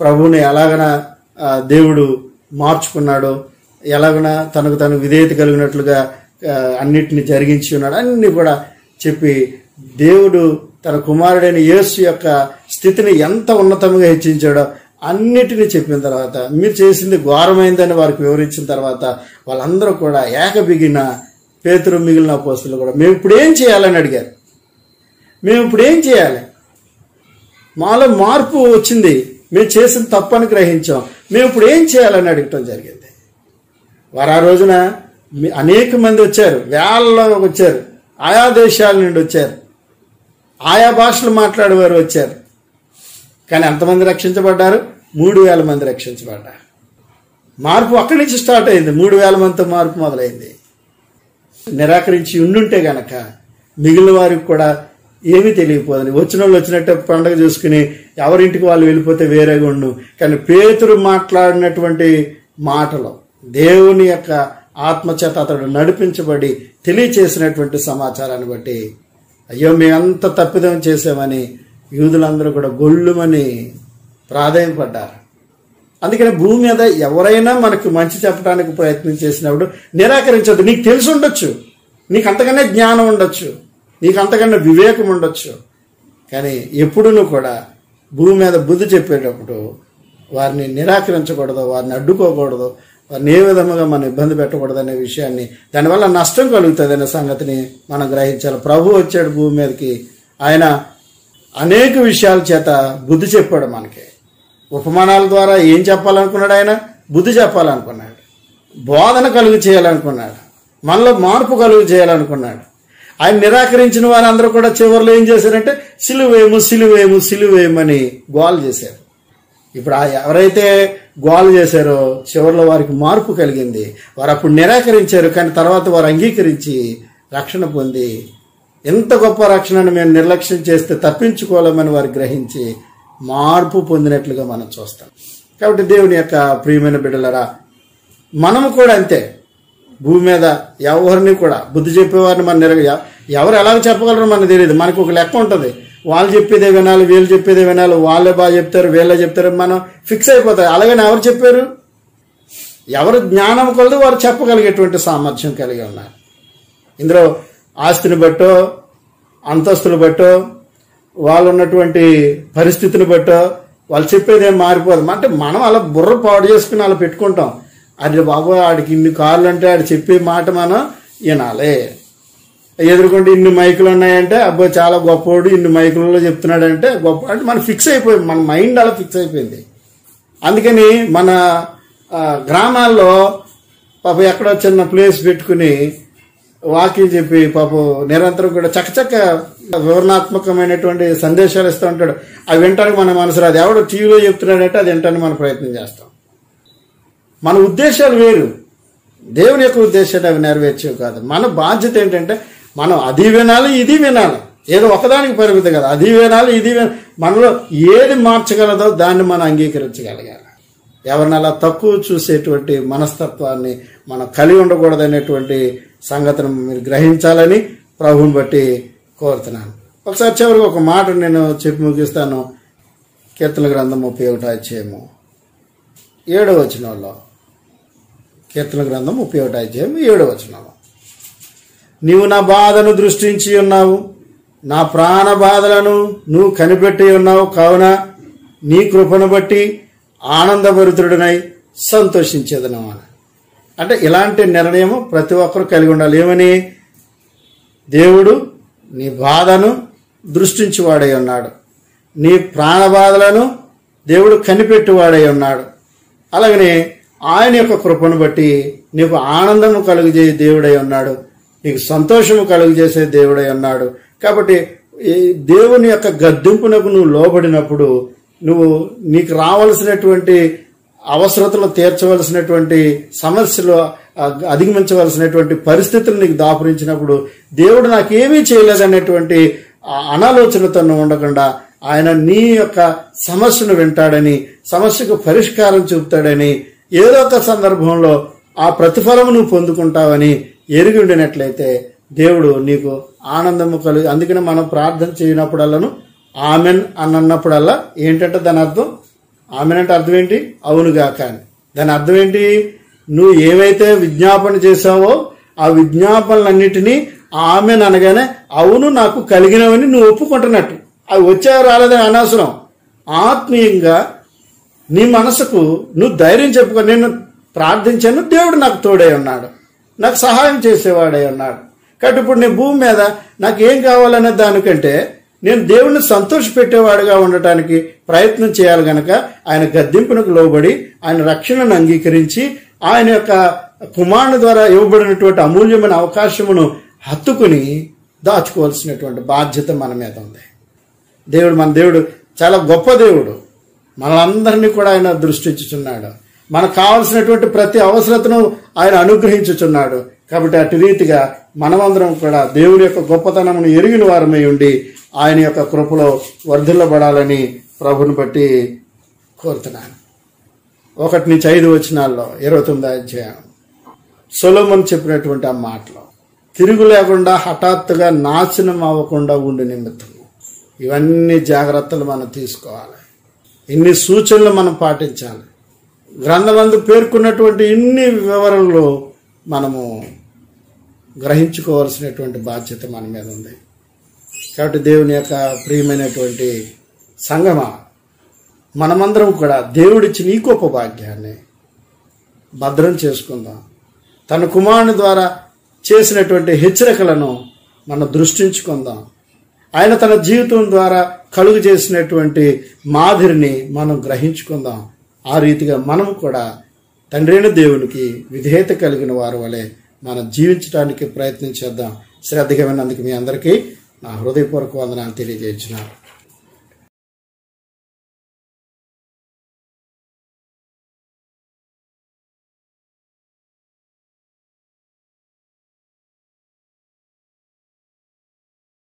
ప్రభువుని ఎలాగన దేవుడు మార్చుకున్నాడో, ఎలాగన తనకు తను విధేయత కలిగినట్లుగా అన్నిటిని జరిగించి ఉన్నాడు అన్ని కూడా చెప్పి, దేవుడు తన కుమారుడైన యేసు యొక్క స్థితిని ఎంత ఉన్నతంగా హెచ్చించాడో అన్నిటినీ చెప్పిన తర్వాత, మీరు చేసింది ఘోరమైందని వారికి వివరించిన తర్వాత వాళ్ళందరూ కూడా ఏకబిగిన పేతురు మిగిలిన అపోస్తలులు కూడా మేము ఇప్పుడు ఏం చేయాలని అడిగారు. మేము ఇప్పుడు ఏం చేయాలి? మాలో మార్పు వచ్చింది, మేము చేసిన తప్పని గ్రహించాం, మేము ఇప్పుడు ఏం చేయాలని అడగటం జరిగింది. వారు ఆ రోజున అనేక మంది వచ్చారు, వేలలో వచ్చారు, ఆయా దేశాల నుండి వచ్చారు, ఆయా భాషలు మాట్లాడేవారు వచ్చారు. కానీ ఎంతమంది రక్షించబడ్డారు? 3,000 మంది రక్షించబడ్డారు. మార్పు అక్కడి నుంచి స్టార్ట్ అయింది. 3,000 మందితో మార్పు మొదలైంది. నిరాకరించి ఉండుంటే గనక మిగిలిన వారికి కూడా ఏమీ తెలియకపోదని, వచ్చిన వాళ్ళు వచ్చినట్టు పండుగ చూసుకుని ఎవరింటికి వాళ్ళు వెళ్ళిపోతే వేరేగా ఉండు. కానీ పేతురు మాట్లాడినటువంటి మాటలు దేవుని యొక్క ఆత్మచేత అతడు నడిపించబడి తెలియచేసినటువంటి సమాచారాన్ని బట్టి అయ్యో మేమంత తప్పిదం చేసామని యూదులందరూ కూడా గొల్లుమని ప్రాధేయపడ్డారు. అందుకని భూమి మీద ఎవరైనా మనకు మంచి చెప్పడానికి ప్రయత్నం చేసినప్పుడు నిరాకరించద్దు. నీకు తెలిసి ఉండొచ్చు, నీకు అంతకన్నా జ్ఞానం ఉండొచ్చు, నీకు అంతకన్నా వివేకం ఉండొచ్చు, కానీ ఎప్పుడూ కూడా భూమి మీద బుద్ధి చెప్పేటప్పుడు వారిని నిరాకరించకూడదు, వారిని అడ్డుకోకూడదు, వారిని ఏ విధముగా మనం ఇబ్బంది పెట్టకూడదు అనే విషయాన్ని, దానివల్ల నష్టం కలుగుతుంది అనే సంగతిని మనం గ్రహించాలి. ప్రభు వచ్చాడు భూమి మీదకి, ఆయన అనేక విషయాల చేత బుద్ధి చెప్పాడు. మనకి ఉపమానాల ద్వారా ఏం చెప్పాలనుకున్నాడు? ఆయన బుద్ధి చెప్పాలనుకున్నాడు, బోధన కలుగు చేయాలనుకున్నాడు, మనలో మార్పు కలుగు చేయాలనుకున్నాడు. ఆయన నిరాకరించిన వారందరూ కూడా చివరిలో ఏం చేశారంటే సిలువేము సిలువేము సిలువేమని గోల చేశారు. ఇప్పుడు ఎవరైతే గోల చేశారో చివరిలో వారికి మార్పు కలిగింది. వారు అప్పుడు నిరాకరించారు, కానీ తర్వాత వారు అంగీకరించి రక్షణ పొంది ఎంత గొప్ప రక్షణను మేము నిర్లక్ష్యం చేస్తే తప్పించుకోలేమని వారు గ్రహించి మార్పు పొందినట్లుగా మనం చూస్తాం. కాబట్టి దేవుని యొక్క ప్రియమైన బిడ్డలరా, మనము కూడా అంతే. భూమి మీద ఎవరిని కూడా బుద్ధి చెప్పేవారిని మనం ఎవరు ఎలాగ చెప్పగలరో మనకు తెలియదు. మనకు ఒక లెక్క ఉంటుంది, వాళ్ళు చెప్పేదే వినాలి, వీళ్ళు చెప్పేదే వినాలి, వాళ్ళే బాగా చెప్తారు, వీళ్ళే చెప్తారు, మనం ఫిక్స్ అయిపోతాయి. అలాగని ఎవరు చెప్పారు? ఎవరు జ్ఞానం కలదు వారు చెప్పగలిగేటువంటి సామర్థ్యం కలిగి ఉన్నారు. ఇందులో ఆస్తిని బట్టో, అంతస్తులు బట్టో, వాళ్ళు ఉన్నటువంటి పరిస్థితిని బట్టో వాళ్ళు చెప్పేది ఏం మారిపోదు. అంటే మనం అలా బుర్ర పాడు చేసుకుని అలా పెట్టుకుంటాం. అది బాబు ఆడికి ఇన్ని కార్లు అంటే ఆడు చెప్పే మాట మనం వినాలి. ఎదురుకుంటే ఇన్ని మైకులు ఉన్నాయంటే అబ్బో చాలా గొప్పోడు, ఇన్ని మైకులలో చెప్తున్నాడంటే గొప్ప అంటే మనం ఫిక్స్ అయిపోయింది, మన మైండ్ అలా ఫిక్స్ అయిపోయింది. అందుకని మన గ్రామాల్లో పాప ఎక్కడో చిన్న ప్లేస్ పెట్టుకుని వాక్యం చెప్పి పాపం నిరంతరం కూడా చక్కచక్క వివరణాత్మకమైనటువంటి సందేశాలు ఇస్తూ ఉంటాడు. అవి వినటానికి మన మనసు రాదు. ఎవడో టీవీలో చెప్తున్నాడంటే అది వినటానికి మనం ప్రయత్నం చేస్తాం. మన ఉద్దేశాలు వేరు, దేవుని యొక్క ఉద్దేశాలు అవి నెరవేర్చేవి కాదు. మన బాధ్యత ఏంటంటే మనం అది వినాలి, ఇది వినాలి, ఏదో ఒకదానికి పరిమితి కదా, అది వినాలి, ఇది వినాలి. మనలో ఏది మార్చగలదో దాన్ని మనం అంగీకరించగలగాలి. ఎవరిని అలా తక్కువ చూసేటువంటి మనస్తత్వాన్ని మనం కలిగి ఉండకూడదనేటువంటి సంగతిని మీరు గ్రహించాలని ప్రభువుని బట్టి కోరుతున్నాను. ఒకసారి చివరికి ఒక మాట నేను చెప్పి ముగిస్తాను. కీర్తన గ్రంథం 31వ అధ్యాయము 7వ వచనంలో, కీర్తన గ్రంథం 31వ అధ్యాయం 7వ వచనంలో, నీవు నా బాధను దృష్టించి ఉన్నావు, నా ప్రాణ బాధలను నువ్వు కనిపెట్టి ఉన్నావు, కావున నీ కృపను బట్టి ఆనందభరితుడినై సంతోషించేదను అని. అంటే ఇలాంటి నిర్ణయం ప్రతి ఒక్కరు కలిగి ఉండాలి. ఏమని? దేవుడు నీ బాధను దృష్టించువాడై ఉన్నాడు, నీ ప్రాణబాధలను దేవుడు కనిపెట్టువాడై ఉన్నాడు. అలాగనే ఆయన యొక్క కృపను బట్టి నీకు ఆనందము కలుగజే దేవుడై ఉన్నాడు, నీకు సంతోషము కలుగజేసే దేవుడై ఉన్నాడు. కాబట్టి దేవుని యొక్క గద్దింపునకు నువ్వు లోబడినప్పుడు నీకు రావాల్సినటువంటి అవసరతలు తీర్చవలసినటువంటి సమస్యలు అధిగమించవలసినటువంటి పరిస్థితులు నీకు దాపురించినప్పుడు దేవుడు నాకేమీ చేయలేదనేటువంటి అనాలోచనతో ఉండకుండా ఆయన నీ యొక్క సమస్యను వింటాడని, సమస్యకు పరిష్కారం చూపుతాడని, ఏదో ఒక సందర్భంలో ఆ ప్రతిఫలము నువ్వు పొందుకుంటావని ఎరిగి ఉండినట్లయితే దేవుడు నీకు ఆనందము కలుగు. అందుకని మనం ప్రార్థన చేయనప్పుడల్లాను ఆమెన్ అన్నప్పుడల్లా ఏంటంటే దాని అర్థం, ఆమెన్ అంటే అర్థం ఏంటి? అవునుగా. కానీ దాని అర్థం ఏంటి? నువ్వు ఏవైతే విజ్ఞాపన చేశావో ఆ విజ్ఞాపనలన్నిటినీ ఆమెన్ అనగానే అవును నాకు కలిగినవని నువ్వు ఒప్పుకుంటున్నట్టు. అవి వచ్చా రాలేదని అనవసరం. ఆత్మీయంగా నీ మనసుకు నువ్వు ధైర్యం చెప్పుకో, నేను ప్రార్థించాను, దేవుడు నాకు తోడై ఉన్నాడు, నాకు సహాయం చేసేవాడై ఉన్నాడు. కాబట్టి ఇప్పుడు నీ భూమి మీద నాకు ఏం కావాలనే దానికంటే నేను దేవుణ్ణి సంతోషపెట్టేవాడుగా ఉండటానికి ప్రయత్నం చేయాలి గనక ఆయన గద్దింపునకు లోబడి ఆయన రక్షణను అంగీకరించి ఆయన యొక్క కుమారుని ద్వారా ఇవ్వబడినటువంటి అమూల్యమైన అవకాశమును హత్తుకుని దాచుకోవాల్సినటువంటి బాధ్యత మన మీద ఉంది. మన దేవుడు చాలా గొప్ప దేవుడు. మనందరినీ కూడా ఆయన దృష్టించుచున్నాడు. మనకు కావలసినటువంటి ప్రతి అవసరతను ఆయన అనుగ్రహించుచున్నాడు. కాబట్టి అటు రీతిగా మనమందరం కూడా దేవుని యొక్క గొప్పతనమును ఎరిగిన వారమై ఉండి ఆయన యొక్క కృపలో వర్ధిల్లబడాలని ప్రభుని బట్టి కోరుతున్నాను. 1-5 వచనాల్లో 29వ అధ్యాయం సొలొమోను చెప్పినటువంటి ఆ మాటలో తిరుగు లేకుండా హఠాత్తుగా నాశనం అవ్వకుండా ఉండి నిమిత్తము ఇవన్నీ జాగ్రత్తలు మనం తీసుకోవాలి. ఇన్ని సూచనలు మనం పాటించాలి. గ్రంథమందు పేర్కొన్నటువంటి ఇన్ని వివరణలు మనము గ్రహించుకోవాల్సినటువంటి బాధ్యత మన మీద ఉంది. కాబట్టి దేవుని యొక్క ప్రియమైనటువంటి సంగమా, మనమందరం కూడా దేవుడిచ్చిన ఈ గొప్ప భాగ్యాన్ని భద్రం చేసుకుందాం. తన కుమారుని ద్వారా చేసినటువంటి హెచ్చరికలను మనం దృష్టించుకుందాం. ఆయన తన జీవితం ద్వారా కలుగు చేసినటువంటి మాదిరిని మనం గ్రహించుకుందాం. ఆ రీతిగా మనం కూడా తండ్రి అయిన దేవునికి విధేయత కలిగిన వారి వలె మనం జీవించడానికి ప్రయత్నం చేద్దాం. శ్రద్ధగా విన్నందుకు మీ అందరికీ నా హృదయపూర్వక వందనాలు తెలియజేస్తున్నాను.